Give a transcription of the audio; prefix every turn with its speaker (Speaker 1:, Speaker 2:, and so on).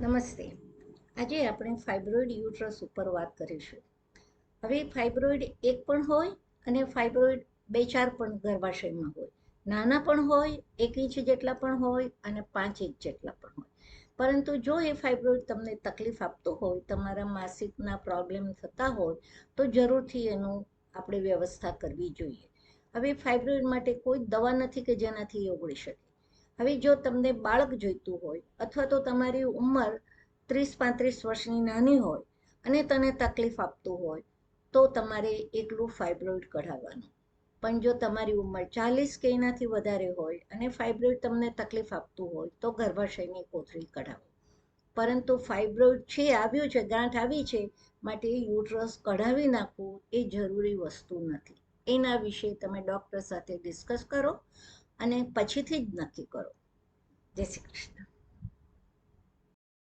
Speaker 1: નમસ્તે. આજે આપણે ફાઇબ્રોઇડ યુટ્રસ ઉપર વાત કરીશું. હવે ફાઇબ્રોઇડ એક પણ હોય અને ફાઇબ્રોઇડ બે ચાર પણ ગર્ભાશયમાં હોય. નાના પણ હોય, 1 ઇંચ જેટલા પણ હોય અને 5 ઇંચ જેટલા પણ હોય. પરંતુ જો એ ફાઇબ્રોઇડ તમને તકલીફ આપતો હોય, તમારા માસિકના પ્રોબ્લેમ થતા હોય, તો જરૂરથી એનું આપણે વ્યવસ્થા કરવી જોઈએ. હવે ફાઇબ્રોઇડ માટે કોઈ દવા નથી કે જેનાથી એ ઓગળી શકે. હવે જો તમને બાળક જોઈતું હોય અથવા તો તમારી ઉંમર 30-35 વર્ષની નાની હોય અને તને તકલીફ આપતું હોય, તો તમારે એકલું ફાઇબ્રોઇડ કઢાવવાનું. પણ જો તમારી ઉંમર 40 કે એનાથી વધારે હોય અને ફાઇબ્રોઇડ તમને તકલીફ આપતું હોય, તો ગર્ભાશયની કોથળી કઢાવો. પરંતુ ફાઇબ્રોઇડ છે, આવ્યું છે, ગાંઠ આવી છે, માટે યુટ્રસ કઢાવી નાખવું એ જરૂરી વસ્તુ નથી. એના વિશે તમે ડૉક્ટર સાથે ડિસ્કસ કરો અને પછીથી જ નક્કી કરો. જય શ્રી કૃષ્ણ.